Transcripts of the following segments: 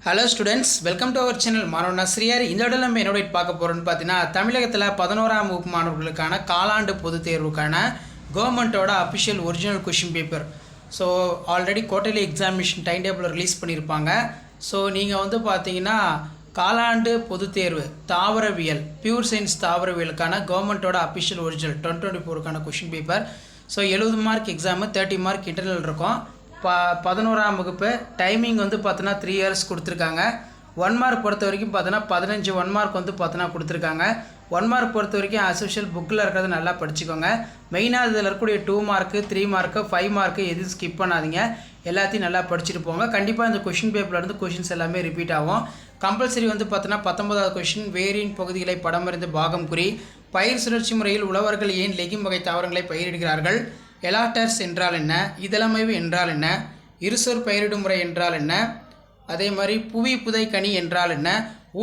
Hello students, welcome to our channel. மாணவன் ஆசிரியர். இந்த இடத்துல நம்ம என்னோட பார்க்க போகிறோன்னு பார்த்தீங்கன்னா, தமிழகத்தில் 11ஆம் வகுப்பு மாணவர்களுக்கான காலாண்டு பொதுத் தேர்வுக்கான கவர்மெண்ட்டோட official original question paper. So already quarterly examination time table release பண்ணியிருப்பாங்க. ஸோ நீங்கள் வந்து பார்த்தீங்கன்னா காலாண்டு பொதுத் தேர்வு தாவரவியல் பியூர் சயின்ஸ் தாவரவியலுக்கான கவர்மெண்ட்டோட அஃபிஷியல் ஒரிஜினல் 2024க்கான question paper. So 70 mark exam, 30 mark internal இருக்கும். 11ஆம் வகுப்பு டைமிங் வந்து பார்த்தோன்னா 3 இயர்ஸ் கொடுத்துருக்காங்க. 1 மார்க் பொறுத்த வரைக்கும் பார்த்தோன்னா 15 1 மார்க் வந்து பார்த்தோன்னா கொடுத்துருக்காங்க. 1 மார்க் பொறுத்த வரைக்கும் அசோஷியல் புக்கில் இருக்கிறது நல்லா படிச்சுக்கோங்க. மெயினாக இதில் இருக்கக்கூடிய 2 மார்க்கு 3 மார்க்கு 5 மார்க்கு எதுவும் ஸ்கிப் பண்ணாதீங்க. எல்லாத்தையும் நல்லா படிச்சுட்டு போங்க. கண்டிப்பாக இந்த கொஷின் பேப்பர்லேருந்து கொஷின்ஸ் எல்லாமே ரிப்பீட் ஆகும். கம்பல்சரி வந்து பார்த்தோன்னா 19வது கொஷின் வேரின் பகுதிகளை படமறிந்து பாகம் குறி. பயிர் சுழற்சி முறையில் உழவர்கள் ஏன் லெகிம் வகை தாவரங்களை பயிரிடுகிறார்கள்? எலாட்டர்ஸ் என்றால் என்ன? இதழமைவு என்றால் என்ன? இருசொற் பயிரிடும் முறை என்றால் என்ன? அதே மாதிரி புவி புதை கனி என்றால் என்ன?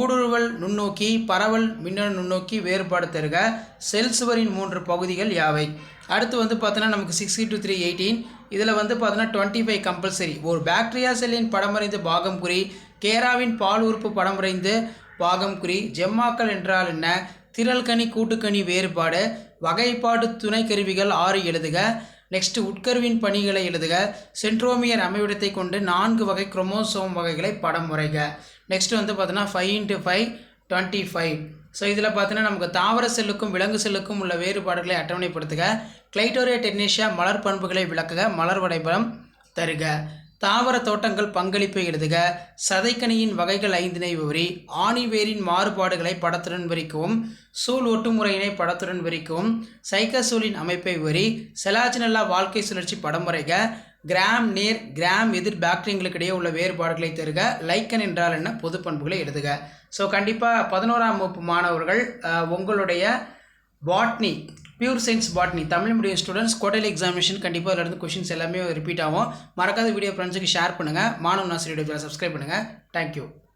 ஊடுருவல் நுண்ணோக்கி பரவல் மின்னணு நுண்ணோக்கி வேறுபாடு தருக. செல் சுவரின் 3 பகுதிகள் யாவை? அடுத்து வந்து பார்த்தோன்னா நமக்கு 60 to 3 18. இதில் வந்து பார்த்தோன்னா 25 கம்பல்சரி. ஒரு பாக்டீரியா செல்லின் படமறைந்து பாகம் குறி. கேராவின் பால் உறுப்பு படமறைந்து பாகம் குறி. ஜெம்மாக்கள் என்றால் என்ன? திரள்கனி கூட்டுக்கனி வேறுபாடு. வகைப்பாடு துணை கருவிகள் 6 எழுதுக. நெக்ஸ்ட் உட்கருவின் பணிகளை எழுதுக. சென்ட்ரோமியர் அமைவிடத்தை கொண்டு 4 வகை குரோமோசோம் வகைகளை படம் வரைக. நெக்ஸ்ட் வந்து பார்த்தோன்னா 5 into 5 25. ஸோ இதில் பார்த்தீங்கன்னா நமக்கு தாவர செல்லுக்கும் விலங்கு செல்லுக்கும் உள்ள வேறுபாடுகளை அட்டவணைப்படுத்துக. கிளைட்டோரியா டெக்னீஷியா மலர் பண்புகளை விளக்குக. மலர் வரைபடம் தருக. தாவர தோட்டங்கள் பங்களிப்பை எழுதுக. சதைக்கனியின் வகைகள் 5னை விவரி. ஆணிவேரின் மாறுபாடுகளை படத்துடன் விவரிக்கவும். சூழ் ஒட்டுமுறையினை படத்துடன் விவரிக்கவும். சைக்கசூலின் அமைப்பை விவரி. செலாஜினல்லா வாழ்க்கை சுழற்சி படம் வரைக. கிராம் நேர் கிராம் எதிர் பாக்டீரியங்களுக்கு இடையே உள்ள வேறுபாடுகளை தருக. லைக்கன் என்றால் என்ன? பொது பண்புகளை எழுதுக. ஸோ கண்டிப்பாக 11ஆம் வகுப்பு மாணவர்கள் உங்களுடைய botany pure science botany Tamil medium students quarterly examination கண்டிப்பாக அதில் இருந்து கொஷின்ஸ் எல்லாமே ரிப்பீட் ஆகும். மறக்காத வீடியோ ஃப்ரெண்ட்ஸுக்கு ஷேர் பண்ணுங்கள். மாணவன் ஆசிரியர் சப்ஸ்கிரைப் பண்ணுங்கள். தேங்க்யூ.